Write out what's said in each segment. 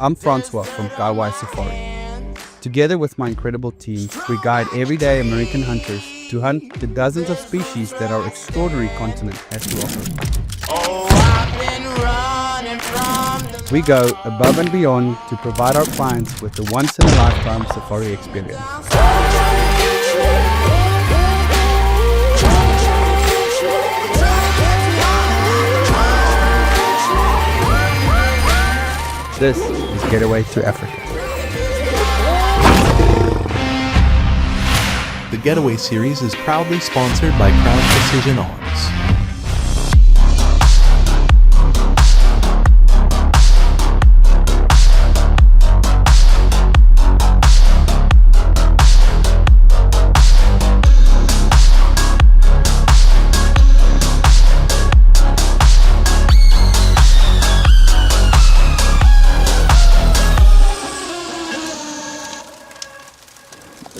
I'm Francois from Getaway Safari. Together with my incredible team, we guide everyday American hunters to hunt the dozens of species that our extraordinary continent has to offer. We go above and beyond to provide our clients with the once-in-a-lifetime safari experience. This is Getaway to Africa. The Getaway series is proudly sponsored by Crown Precision Arms.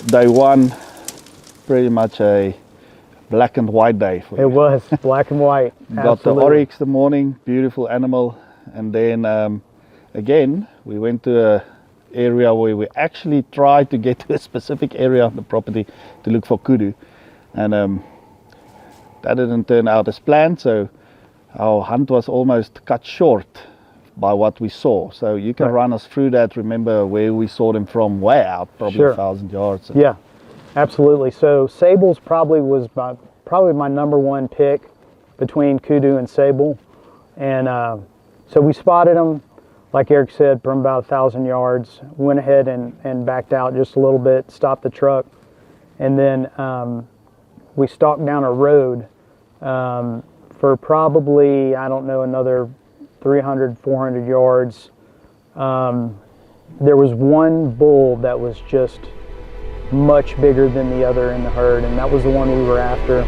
Day one, pretty much a black and white day for you. It was black and white. Got the oryx the morning, beautiful animal, and then again we went to a area where we actually tried to get to a specific area of the property to look for kudu, and that didn't turn out as planned, so our hunt was almost cut short by what we saw. So you can run us through that. Remember where we saw them from? Way out, probably 1,000 yards. Yeah, absolutely. So Sable's probably my number one pick between kudu and sable, and so we spotted them, like Eric said, from about 1,000 yards. Went ahead and backed out just a little bit, stopped the truck, and then we stalked down a road for probably, I don't know, another 300, 400 yards. There was one bull that was just much bigger than the other in the herd, and that was the one we were after.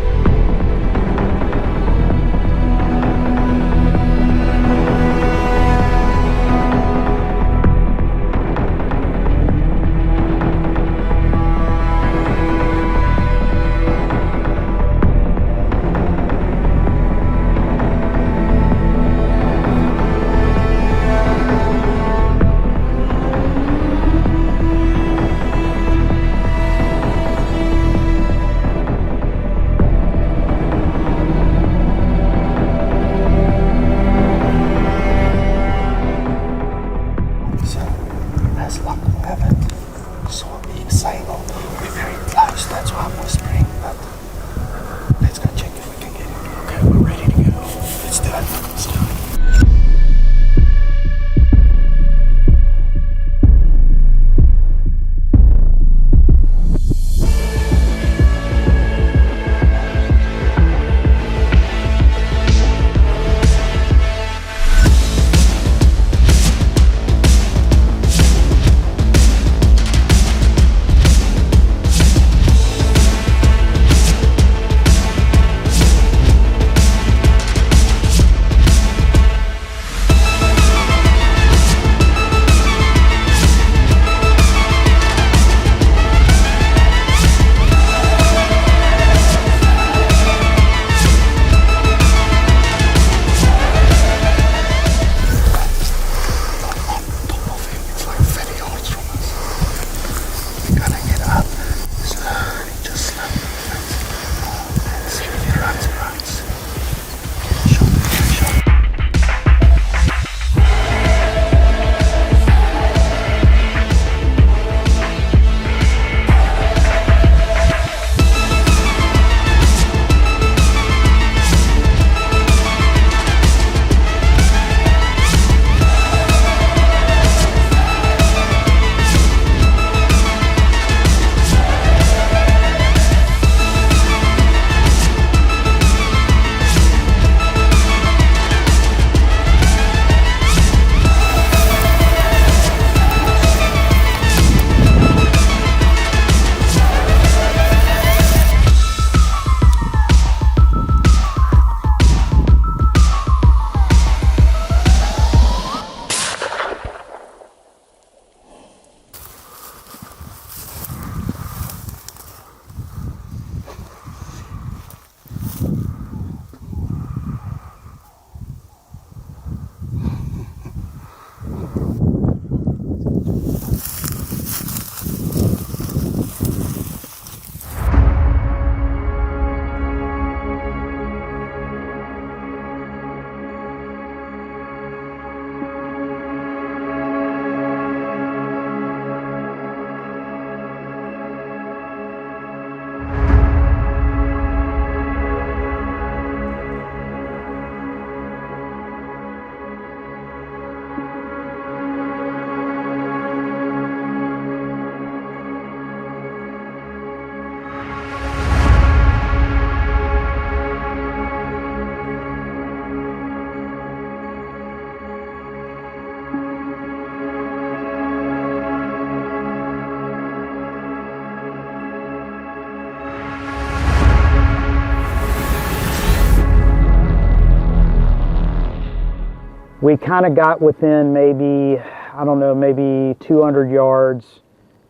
we kind of got within maybe, I don't know, maybe 200 yards,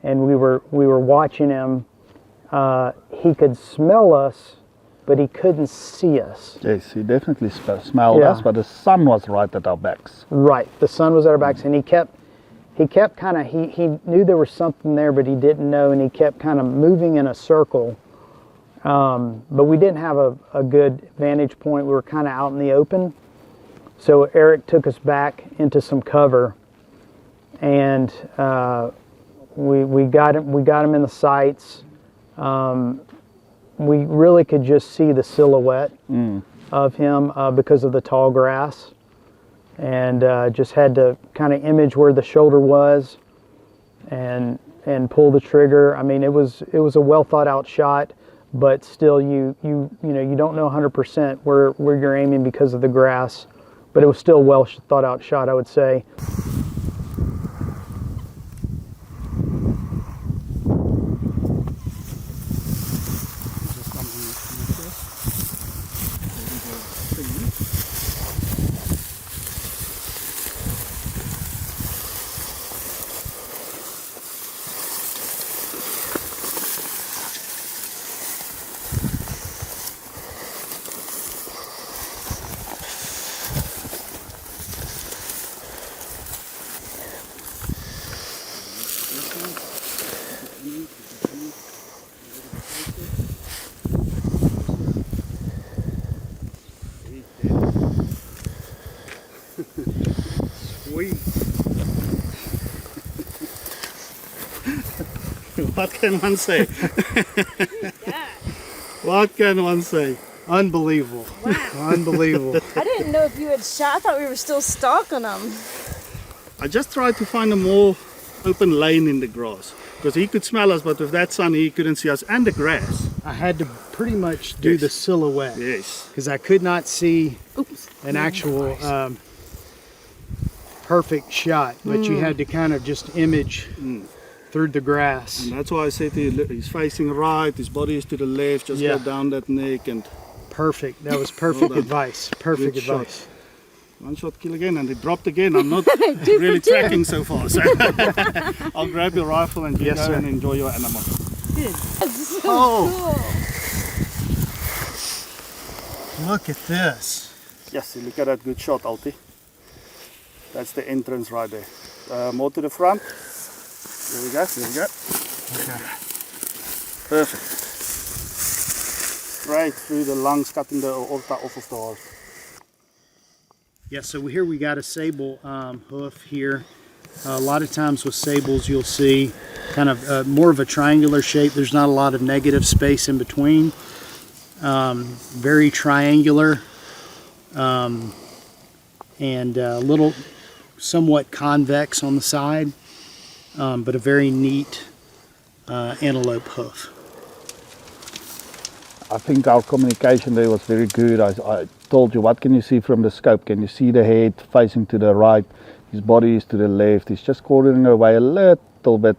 and we were watching him. He could smell us, but he couldn't see us. Yes, he definitely smelled Yeah. us, but the sun was right at our backs. Right, the sun was at our backs, and he kept kind of, he knew there was something there, but he didn't know, and he kept kind of moving in a circle. But we didn't have a good vantage point. We were kind of out in the open. So Eric took us back into some cover, and we got him in the sights. We really could just see the silhouette of him because of the tall grass, and just had to kind of image where the shoulder was and pull the trigger. I mean, it was a well thought out shot, but still you don't know 100% where you're aiming because of the grass, but it was still a well thought out shot, I would say. What can one say? What can one say? Unbelievable. Wow. Unbelievable. I didn't know if you had shot. I thought we were still stalking them. I just tried to find a more open lane in the grass, because he could smell us, but with that sun he couldn't see us, and the grass. I had to pretty much do the silhouette. Yes. Because I could not see an actual perfect shot, but you had to kind of just image through the grass. And that's why I said to you, he's facing right, his body is to the left, just Yeah. go down that neck and Perfect. That was perfect Well done. advice. Perfect Good shot. advice. one shot kill again, and it dropped again. I'm not really tracking so far, so I'll grab your rifle and you Yes, go sir. and enjoy your animal. That's so Oh. cool. Look at this. Yes, look at that good shot, Alti. That's the entrance right there. More to the front. There we go, there we go. Okay. Perfect. Straight through the lungs, cutting the aorta off of the heart. Yeah, so here we got a sable hoof here. A lot of times with sables you'll see kind of more of a triangular shape. There's not a lot of negative space in between. Very triangular and a little somewhat convex on the side, but a very neat antelope hoof. I think our communication there was very good. I told you, what can you see from the scope? Can you see the head facing to the right? His body is to the left. He's just quartering away a little bit.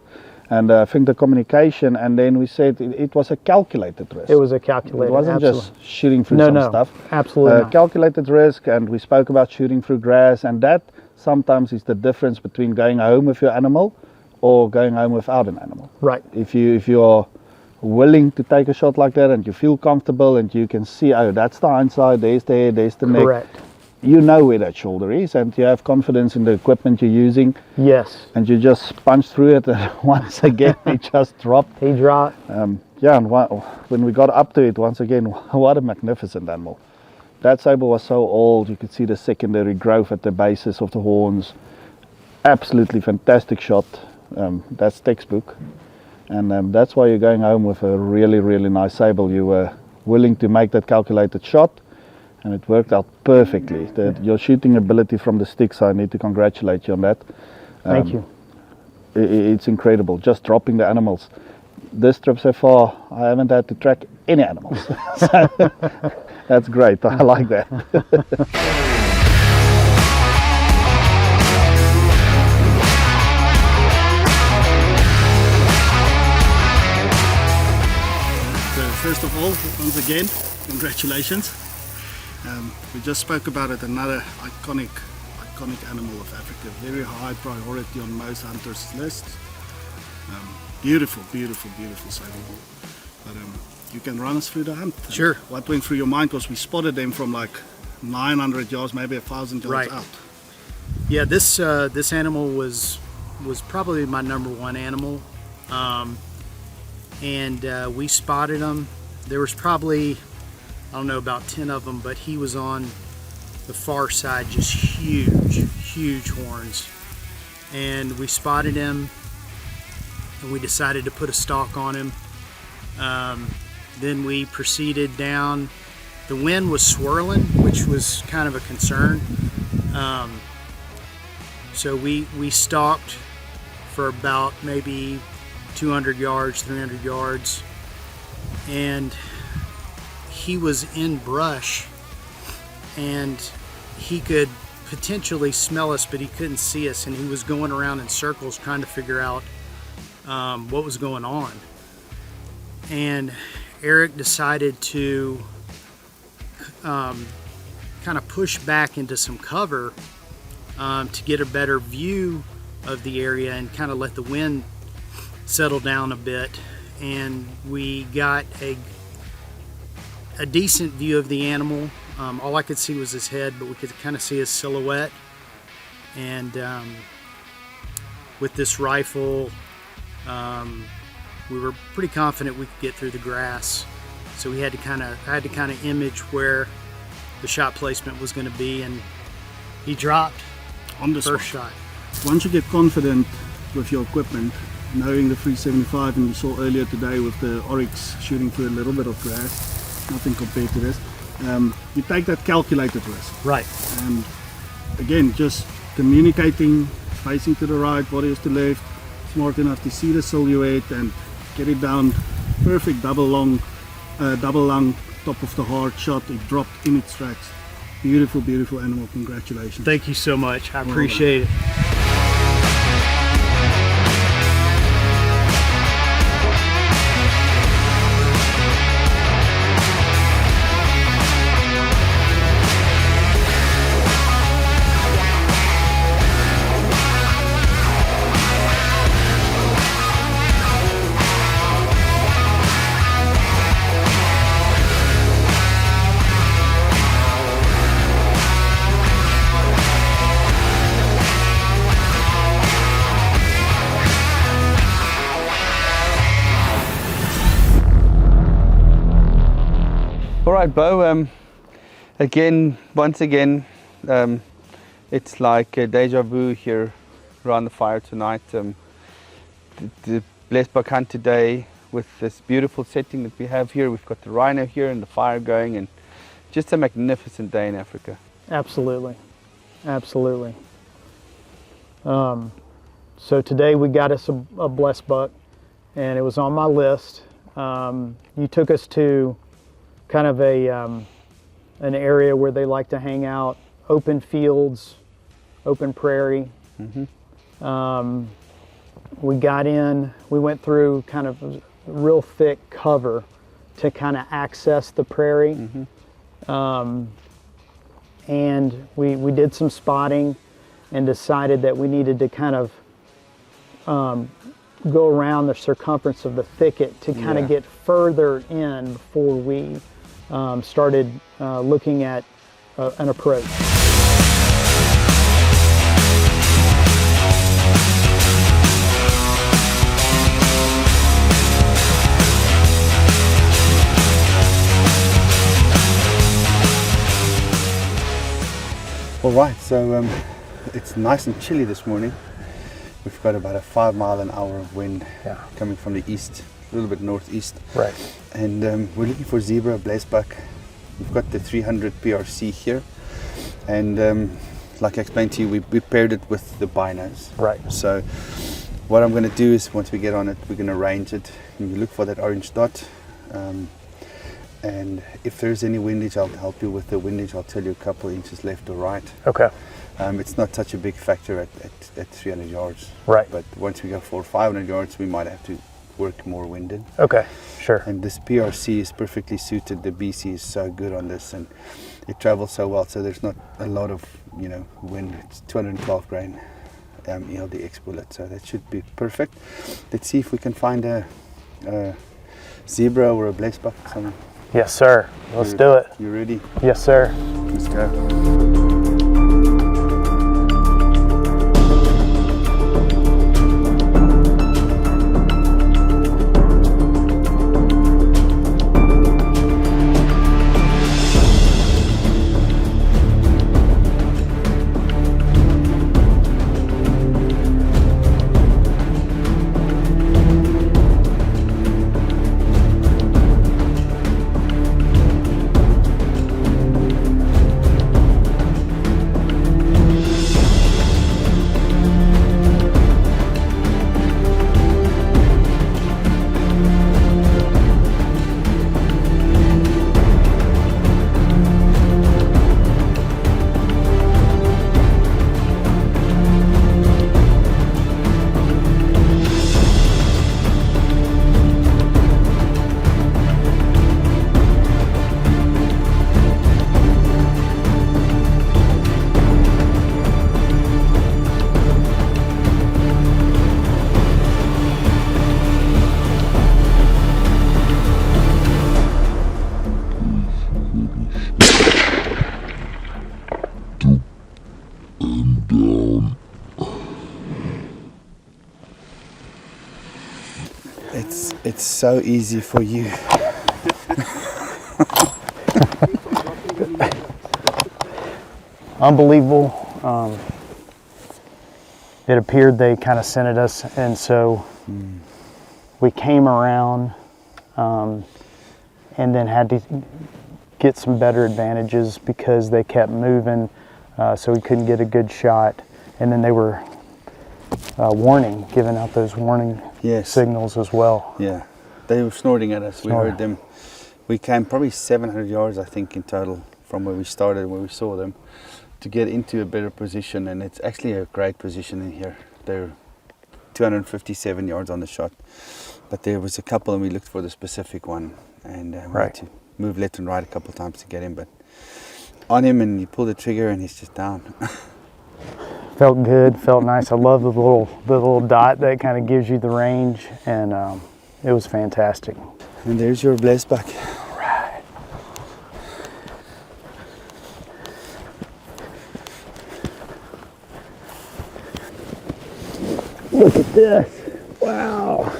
And I think the communication, and then we said it was a calculated risk. It was a calculated. It wasn't absolutely. just shooting through No, some no, stuff. absolutely not. Calculated risk, and we spoke about shooting through grass, and that sometimes is the difference between going home with your animal or going home without an animal. Right. If you are willing to take a shot like that and you feel comfortable and you can see, oh, that's the hindsight, there's the head, there's the neck. Correct. You know where that shoulder is, and you have confidence in the equipment you're using, Yes. and you just punch through it, and once again it just dropped. He dropped. Yeah, and when we got up to it, once again, what a magnificent animal. That sable was so old, you could see the secondary growth at the bases of the horns. Absolutely fantastic shot. That's textbook. And that's why you're going home with a really, really nice sable. You were willing to make that calculated shot, and it worked out perfectly. Your shooting ability from the sticks, I need to congratulate you on that. Thank you. It's incredible, just dropping the animals. This trip so far, I haven't had to track any animals. So, that's great, I like that. First of all, once again, congratulations. We just spoke about it, another iconic iconic animal of Africa. Very high priority on most hunters' lists. Beautiful, beautiful, beautiful sable bull. But you can run us through the hunt. Sure. What went through your mind? Because we spotted them from like 900 yards, maybe 1,000 yards Right. out. Yeah, this animal was probably my number one animal, and we spotted him. There was probably, I don't know, about 10 of them, but he was on the far side, just huge horns. And we spotted him, and we decided to put a stalk on him. Then we proceeded down. The wind was swirling, which was kind of a concern. So we stalked for about maybe 200 yards, 300 yards, and he was in brush, and he could potentially smell us, but he couldn't see us, and he was going around in circles trying to figure out what was going on. And Eric decided to kind of push back into some cover to get a better view of the area and kind of let the wind settle down a bit. And we got a decent view of the animal. All I could see was his head, but we could kind of see his silhouette. And with this rifle, we were pretty confident we could get through the grass. So I had to kind of image where the shot placement was going to be, and he dropped On the first spot. shot. Once you get confident with your equipment, knowing the 375, and you saw earlier today with the Oryx shooting through a little bit of grass, nothing compared to this, you take that calculated risk. Right. And again, just communicating, facing to the right, body is to left, smart enough to see the silhouette and get it down. Perfect double lung, top of the heart shot. It dropped in its tracks. Beautiful, beautiful animal. Congratulations. Thank you so much. I appreciate it. All right, Bo. Once again, it's like a deja vu here around the fire tonight. The Blesbok hunt today with this beautiful setting that we have here. We've got the rhino here and the fire going, and just a magnificent day in Africa. Absolutely, absolutely. So today we got us a Blesbok, and it was on my list. You took us to kind of an area where they like to hang out, open fields, open prairie. We got in, we went through kind of a real thick cover to kind of access the prairie. And we did some spotting and decided that we needed to kind of go around the circumference of the thicket to kind of get further in before we started looking at an approach. All right, so it's nice and chilly this morning. We've got about a 5 mile an hour of wind coming from the east, a little bit northeast. Right. And we're looking for zebra, Blesbok. We've got the 300 PRC here. And like I explained to you, we paired it with the binos. Right. So what I'm going to do is once we get on it, we're going to range it. And you look for that orange dot. And if there's any windage, I'll help you with the windage. I'll tell you a couple inches left or right. Okay. It's not such a big factor at 300 yards. Right. But once we go 400 or 500 yards, we might have to work more winded. Okay, sure. And this PRC is perfectly suited. The BC is so good on this, and it travels so well. So there's not a lot of wind. It's 212 grain ELDX bullet, so that should be perfect. Let's see if we can find a zebra or a blesbok. Yes, sir. Let's do it. You ready? Yes, sir. Let's go. It's so easy for you. Unbelievable. It appeared they kind of scented us, and so we came around and then had to get some better advantages because they kept moving, so we couldn't get a good shot. And then they were giving out those warning signals as well. Yeah, they were snorting at us. We heard them. We came probably 700 yards, I think, in total from where we started, where we saw them, to get into a better position. And it's actually a great position in here. They're 257 yards on the shot, but there was a couple, and we looked for the specific one, and we had to move left and right a couple of times to get him. But on him, and you pull the trigger, and he's just down. Felt good, felt nice. I love the little dot that kind of gives you the range, and it was fantastic. And there's your blesbok. All right. Look at this. Wow.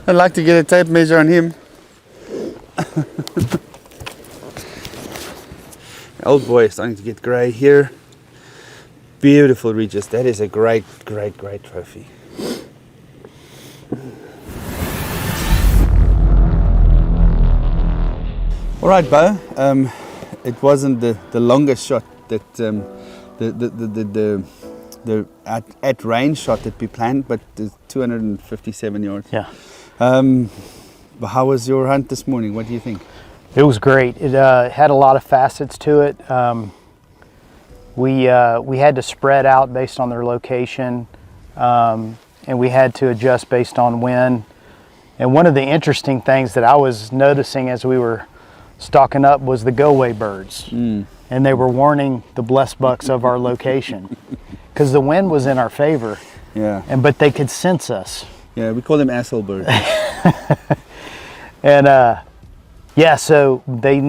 I'd like to get a tape measure on him. Old boy is starting to get grey here. Beautiful ridges. That is a great trophy. All right, Bo. It wasn't the longest shot that the at range shot that we planned, but the 257 yards. Yeah. But how was your hunt this morning? What do you think? It was great. It had a lot of facets to it. We had to spread out based on their location, and we had to adjust based on wind. And one of the interesting things that I was noticing as we were stalking up was the go-away birds. And they were warning the blesboks of our location because the wind was in our favor. Yeah. But they could sense us. Yeah, we call them asshole birds. And yeah, so they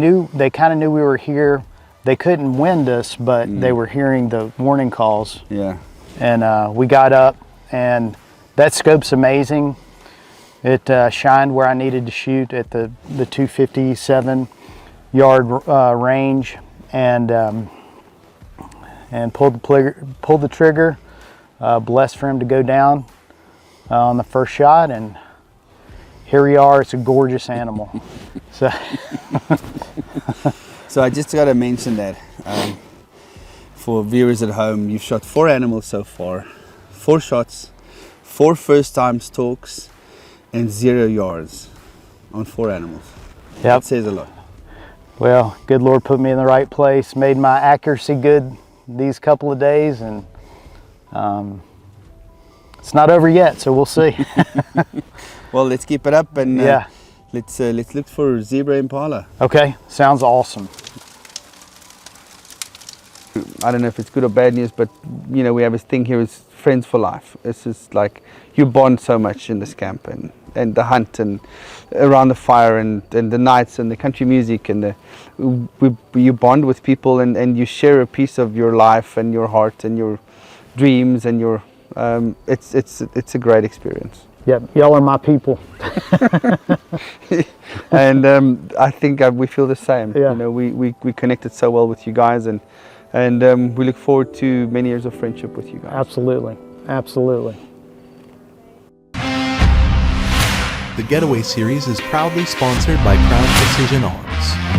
kind of knew we were here. They couldn't wind us, but they were hearing the warning calls. Yeah. And we got up, and that scope's amazing. It shined where I needed to shoot at the 257 yard range, and pulled the trigger. Blessed for him to go down on the first shot, and here we are. It's a gorgeous animal. So I just got to mention that for viewers at home, you've shot 4 animals so far, 4 shots, 4 first-time stalks, and 0 yards on 4 animals. Yep. That says a lot. Well, good Lord put me in the right place, made my accuracy good these couple of days, and It's not over yet, so we'll see. Well, let's keep it up and Yeah. let's look for zebra impala. Okay, sounds awesome. I don't know if it's good or bad news, but you know, we have this thing here is friends for life. It's just like you bond so much in this camp and the hunt and around the fire and the nights and the country music and you bond with people and you share a piece of your life and your heart and your dreams and your it's a great experience. Yep, y'all are my people. And I think we feel the same. Yeah. You know, we connected so well with you guys and we look forward to many years of friendship with you guys. Absolutely, absolutely. The Getaway series is proudly sponsored by Crown Precision Arms.